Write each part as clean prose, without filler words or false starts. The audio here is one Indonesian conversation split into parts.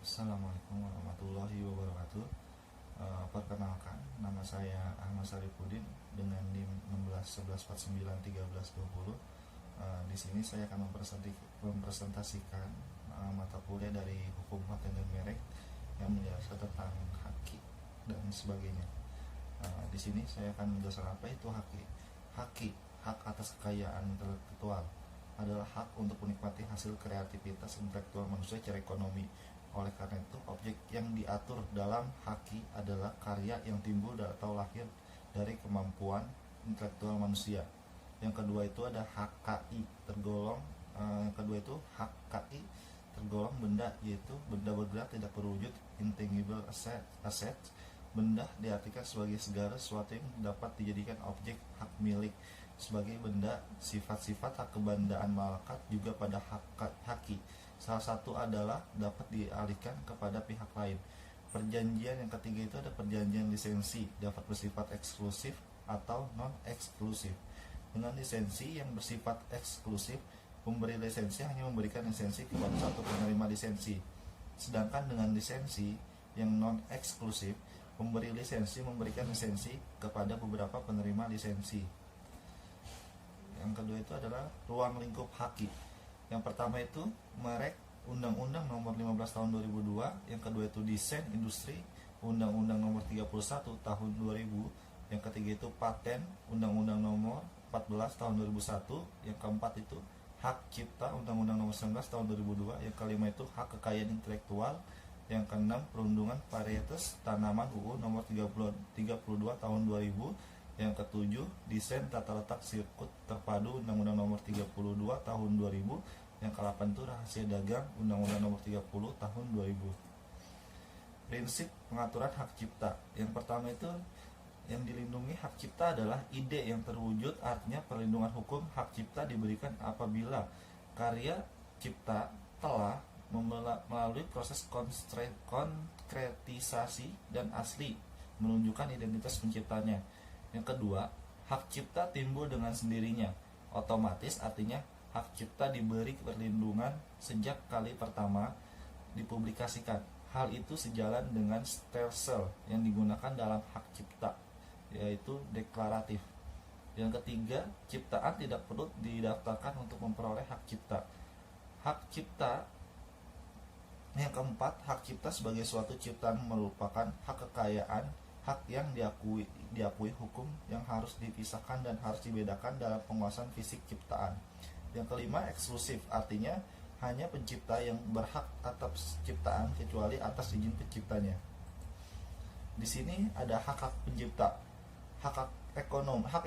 Assalamualaikum warahmatullahi wabarakatuh. Perkenalkan, nama saya Ahmad Sarifudin dengan NIM 1611491320. Di sini saya akan mempresentasikan mata kuliah dari Hukum Paten dan Merek yang menjelaskan tentang haki dan sebagainya. Di sini saya akan menjelaskan apa itu haki. Haki, hak atas kekayaan intelektual, adalah hak untuk menikmati hasil kreativitas intelektual manusia secara ekonomi. Oleh karena itu, objek yang diatur dalam haki adalah karya yang timbul atau lahir dari kemampuan intelektual manusia. Yang kedua itu ada hak KI tergolong benda, yaitu benda bergerak tidak berwujud, intangible asset. Benda diartikan sebagai segala sesuatu yang dapat dijadikan objek hak milik. Sebagai benda, sifat-sifat hak kebendaan melekat juga pada haki. Salah satu adalah dapat dialihkan kepada pihak lain. Perjanjian yang ketiga itu ada perjanjian lisensi, dapat bersifat eksklusif atau non-eksklusif. Dengan lisensi yang bersifat eksklusif, pemberi lisensi hanya memberikan lisensi kepada satu penerima lisensi. Sedangkan dengan lisensi yang non-eksklusif, pemberi lisensi memberikan lisensi kepada beberapa penerima lisensi. Yang kedua itu adalah ruang lingkup haki. Yang pertama itu merek, Undang-Undang Nomor 15 Tahun 2002. Yang kedua itu desain industri, Undang-Undang Nomor 31 Tahun 2000. Yang ketiga itu paten, Undang-Undang Nomor 14 Tahun 2001. Yang keempat itu hak cipta, Undang-Undang Nomor 19 Tahun 2002. Yang kelima itu hak kekayaan intelektual. Yang keenam perlindungan varietas tanaman, UU Nomor 32 Tahun 2000. Yang ketujuh, desain tata letak sirkuit terpadu, Undang-Undang Nomor 32 Tahun 2000. Yang ke-8 itu rahasia dagang, Undang-Undang Nomor 30 Tahun 2000. Prinsip pengaturan hak cipta. Yang pertama itu yang dilindungi hak cipta adalah ide yang terwujud, artinya perlindungan hukum hak cipta diberikan apabila karya cipta telah melalui proses konkretisasi dan asli menunjukkan identitas penciptanya. Yang kedua, hak cipta timbul dengan sendirinya, otomatis, artinya hak cipta diberi perlindungan sejak kali pertama dipublikasikan. Hal itu sejalan dengan stelsel yang digunakan dalam hak cipta, yaitu deklaratif. Yang ketiga, ciptaan tidak perlu didaftarkan untuk memperoleh hak cipta. Yang keempat, hak cipta sebagai suatu ciptaan merupakan hak kekayaan, hak yang diakui hukum yang harus dipisahkan dan harus dibedakan dalam penguasaan fisik ciptaan. Yang kelima, eksklusif, artinya hanya pencipta yang berhak atas ciptaan kecuali atas izin penciptanya. Di sini ada hak-hak pencipta. Hak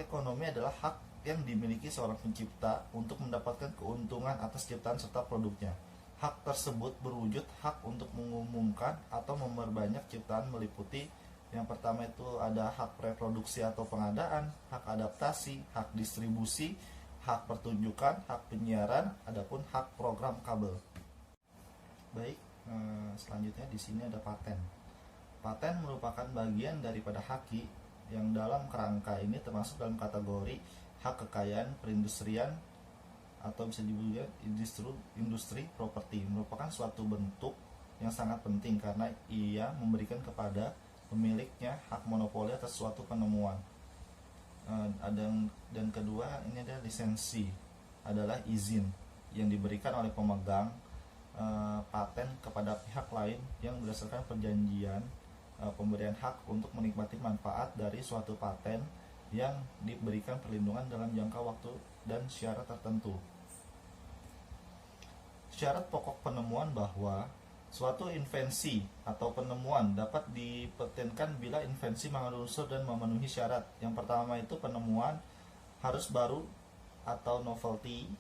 ekonomi adalah hak yang dimiliki seorang pencipta untuk mendapatkan keuntungan atas ciptaan serta produknya. Hak tersebut berwujud hak untuk mengumumkan atau memperbanyak ciptaan, meliputi yang pertama itu ada hak reproduksi atau pengadaan, hak adaptasi, hak distribusi, hak pertunjukan, hak penyiaran, adapun hak program kabel. Baik, selanjutnya di sini ada paten. Paten merupakan bagian daripada haki yang dalam kerangka ini termasuk dalam kategori hak kekayaan perindustrian atau bisa disebut industri properti. Merupakan suatu bentuk yang sangat penting karena ia memberikan kepada pemiliknya hak monopoli atas suatu penemuan. Dan kedua, ini ada lisensi, adalah izin yang diberikan oleh pemegang paten kepada pihak lain yang berdasarkan perjanjian pemberian hak untuk menikmati manfaat dari suatu paten yang diberikan perlindungan dalam jangka waktu dan syarat tertentu. Syarat pokok penemuan bahwa suatu invensi atau penemuan dapat dipatenkan bila invensi mengandung unsur dan memenuhi syarat. Yang pertama itu penemuan harus baru atau novelty.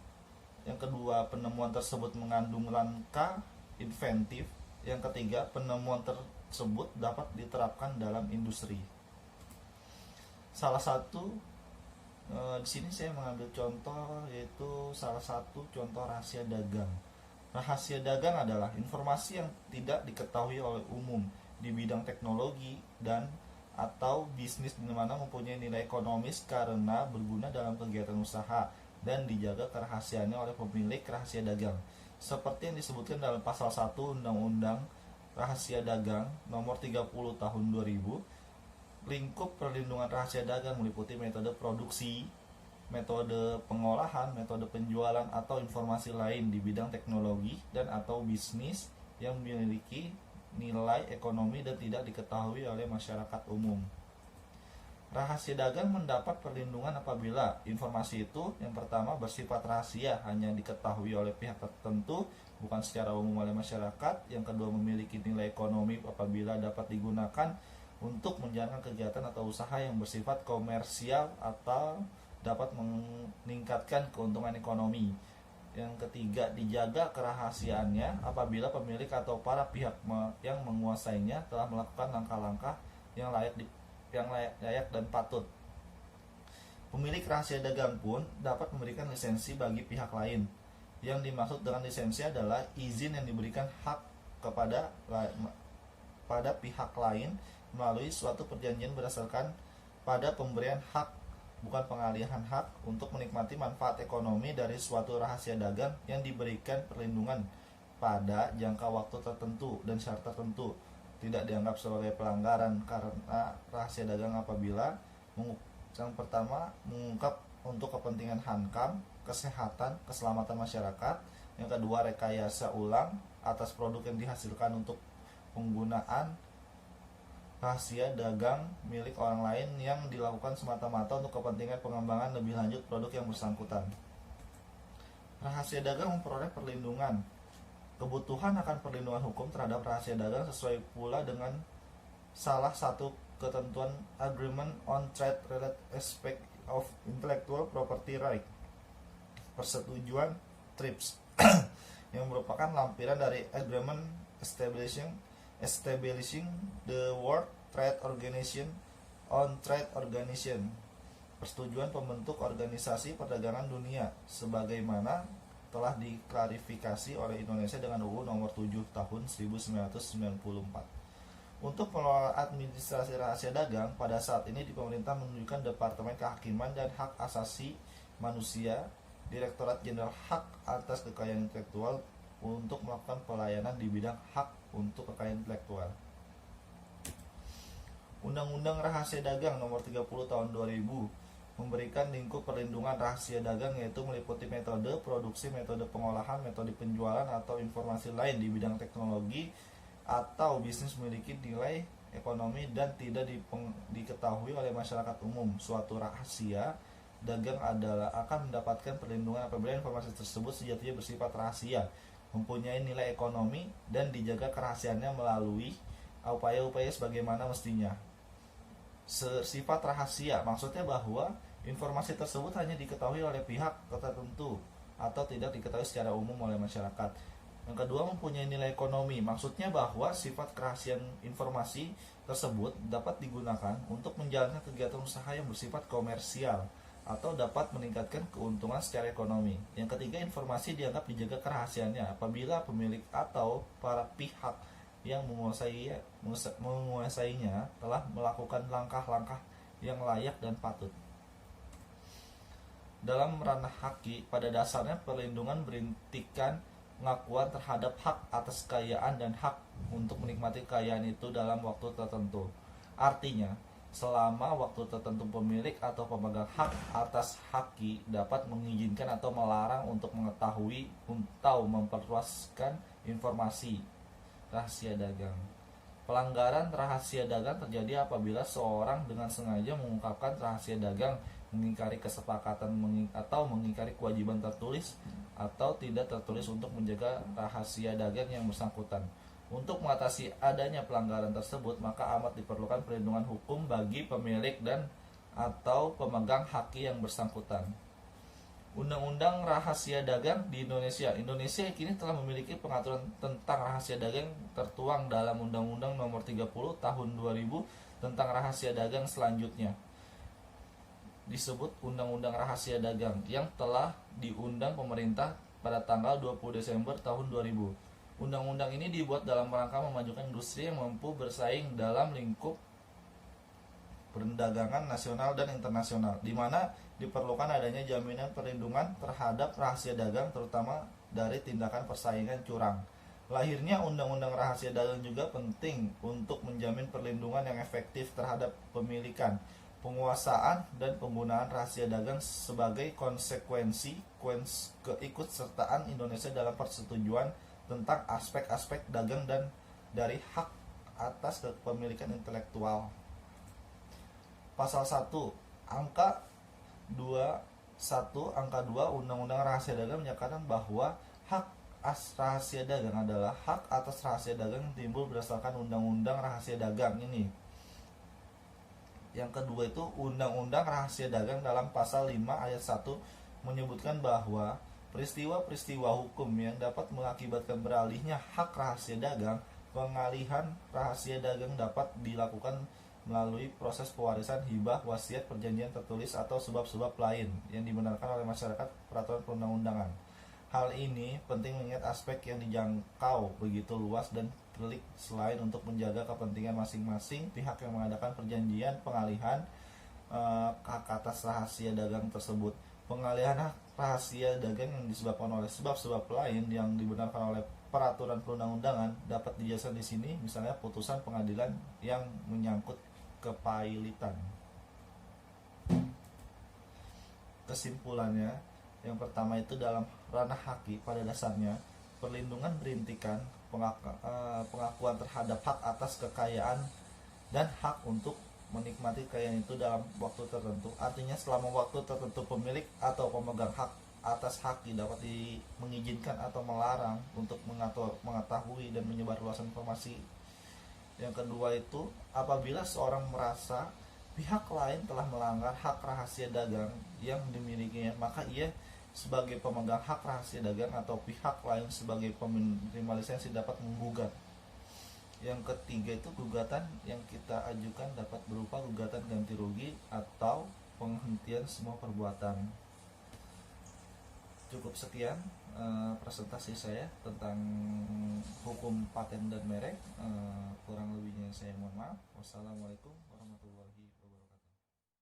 Yang kedua, penemuan tersebut mengandung langkah inventif. Yang ketiga, penemuan tersebut dapat diterapkan dalam industri. Salah satu di sini saya mengambil contoh, yaitu salah satu contoh rahasia dagang. Rahasia dagang adalah informasi yang tidak diketahui oleh umum di bidang teknologi dan atau bisnis di mana mempunyai nilai ekonomis karena berguna dalam kegiatan usaha dan dijaga kerahasiaannya oleh pemilik rahasia dagang. Seperti yang disebutkan dalam pasal 1 Undang-Undang Rahasia Dagang nomor 30 tahun 2000. Lingkup perlindungan rahasia dagang meliputi metode produksi, metode pengolahan, metode penjualan, atau informasi lain di bidang teknologi dan atau bisnis yang memiliki nilai ekonomi dan tidak diketahui oleh masyarakat umum. Rahasia dagang mendapat perlindungan apabila informasi itu yang pertama bersifat rahasia, hanya diketahui oleh pihak tertentu, bukan secara umum oleh masyarakat. Yang kedua memiliki nilai ekonomi apabila dapat digunakan untuk menjalankan kegiatan atau usaha yang bersifat komersial atau dapat meningkatkan keuntungan ekonomi. Yang ketiga, dijaga kerahasiaannya apabila pemilik atau para pihak yang menguasainya telah melakukan langkah-langkah yang layak dan patut. Pemilik rahasia dagang pun dapat memberikan lisensi bagi pihak lain. Yang dimaksud dengan lisensi adalah izin yang diberikan hak kepada pihak lain melalui suatu perjanjian berdasarkan pada pemberian hak, bukan pengalihan hak, untuk menikmati manfaat ekonomi dari suatu rahasia dagang yang diberikan perlindungan pada jangka waktu tertentu dan syarat tertentu. Tidak dianggap sebagai pelanggaran karena rahasia dagang apabila yang pertama mengungkap untuk kepentingan hankam, kesehatan, keselamatan masyarakat. Yang kedua, rekayasa ulang atas produk yang dihasilkan untuk penggunaan rahasia dagang milik orang lain yang dilakukan semata-mata untuk kepentingan pengembangan lebih lanjut produk yang bersangkutan. Rahasia dagang memperoleh perlindungan. Kebutuhan akan perlindungan hukum terhadap rahasia dagang sesuai pula dengan salah satu ketentuan Agreement on Trade-related Aspects of Intellectual Property Right, persetujuan TRIPS, yang merupakan lampiran dari Agreement Establishing the World Trade Organization on Trade Organization, persetujuan pembentuk organisasi perdagangan dunia, sebagaimana telah diklarifikasi oleh Indonesia dengan UU nomor 7 tahun 1994. Untuk pengelola administrasi rahasia dagang, pada saat ini di pemerintah menunjukkan Departemen Kehakiman dan Hak Asasi Manusia, Direktorat Jenderal Hak atas Kekayaan Intelektual untuk melakukan pelayanan di bidang hak untuk kekayaan intelektual. Undang-Undang Rahasia Dagang nomor 30 tahun 2000 memberikan lingkup perlindungan rahasia dagang, yaitu meliputi metode produksi, metode pengolahan, metode penjualan, atau informasi lain di bidang teknologi atau bisnis memiliki nilai ekonomi dan tidak diketahui oleh masyarakat umum. Suatu rahasia dagang akan mendapatkan perlindungan apabila informasi tersebut sejatinya bersifat rahasia, mempunyai nilai ekonomi, dan dijaga kerahasiaannya melalui upaya-upaya sebagaimana mestinya. Sifat rahasia maksudnya bahwa informasi tersebut hanya diketahui oleh pihak tertentu atau tidak diketahui secara umum oleh masyarakat. Yang kedua, mempunyai nilai ekonomi, maksudnya bahwa sifat kerahasiaan informasi tersebut dapat digunakan untuk menjalankan kegiatan usaha yang bersifat komersial atau dapat meningkatkan keuntungan secara ekonomi. Yang ketiga, informasi dianggap dijaga kerahasiaannya apabila pemilik atau para pihak yang menguasainya telah melakukan langkah-langkah yang layak dan patut. Dalam ranah haki, pada dasarnya perlindungan berintikan pengakuan terhadap hak atas kekayaan dan hak untuk menikmati kekayaan itu dalam waktu tertentu. Artinya, selama waktu tertentu pemilik atau pemegang hak atas haki dapat mengizinkan atau melarang untuk mengetahui atau memperluaskan informasi rahasia dagang. Pelanggaran rahasia dagang terjadi apabila seorang dengan sengaja mengungkapkan rahasia dagang, mengingkari kesepakatan atau mengingkari kewajiban tertulis atau tidak tertulis untuk menjaga rahasia dagang yang bersangkutan. Untuk mengatasi adanya pelanggaran tersebut, maka amat diperlukan perlindungan hukum bagi pemilik dan atau pemegang haki yang bersangkutan. Undang-Undang Rahasia Dagang di Indonesia. Indonesia kini telah memiliki pengaturan tentang rahasia dagang tertuang dalam Undang-Undang Nomor 30 Tahun 2000 tentang rahasia dagang. Selanjutnya disebut Undang-Undang Rahasia Dagang yang telah diundang pemerintah pada tanggal 20 Desember tahun 2000. Undang-undang ini dibuat dalam rangka memajukan industri yang mampu bersaing dalam lingkup perdagangan nasional dan internasional, di mana diperlukan adanya jaminan perlindungan terhadap rahasia dagang terutama dari tindakan persaingan curang. Lahirnya undang-undang rahasia dagang juga penting untuk menjamin perlindungan yang efektif terhadap pemilikan, penguasaan, dan penggunaan rahasia dagang sebagai konsekuensi keikutsertaan Indonesia dalam persetujuan tentang aspek-aspek dagang dan dari hak atas kepemilikan intelektual. Pasal 1 angka 21 angka 2 Undang-Undang Rahasia Dagang menyatakan bahwa hak rahasia dagang adalah hak atas rahasia dagang yang timbul berdasarkan Undang-Undang Rahasia Dagang ini. Yang kedua itu Undang-Undang Rahasia Dagang dalam pasal 5 ayat 1 menyebutkan bahwa peristiwa-peristiwa hukum yang dapat mengakibatkan beralihnya hak rahasia dagang, pengalihan rahasia dagang dapat dilakukan melalui proses pewarisan, hibah, wasiat, perjanjian tertulis atau sebab-sebab lain yang dibenarkan oleh masyarakat peraturan perundang-undangan. Hal ini penting mengingat aspek yang dijangkau begitu luas dan pelik. Selain untuk menjaga kepentingan masing-masing pihak yang mengadakan perjanjian pengalihan hak atas rahasia dagang tersebut, pengalihan hak rahasia dagang yang disebabkan oleh sebab-sebab lain yang dibenarkan oleh peraturan perundang-undangan dapat dijelaskan di sini, misalnya putusan pengadilan yang menyangkut kepailitan. Kesimpulannya, yang pertama itu dalam ranah haki pada dasarnya perlindungan berintikan pengakuan terhadap hak atas kekayaan dan hak untuk menikmati kekayaan itu dalam waktu tertentu. Artinya selama waktu tertentu pemilik atau pemegang hak atas haki dapat mengizinkan atau melarang untuk mengetahui dan menyebarluaskan informasi. Yang kedua itu apabila seorang merasa pihak lain telah melanggar hak rahasia dagang yang dimilikinya, maka ia sebagai pemegang hak rahasia dagang atau pihak lain sebagai penerima lisensi dapat menggugat. Yang ketiga itu gugatan yang kita ajukan dapat berupa gugatan ganti rugi atau penghentian semua perbuatan. Cukup sekian presentasi saya tentang hukum paten dan merek. Kurang lebihnya saya mohon maaf. Wassalamualaikum warahmatullahi wabarakatuh.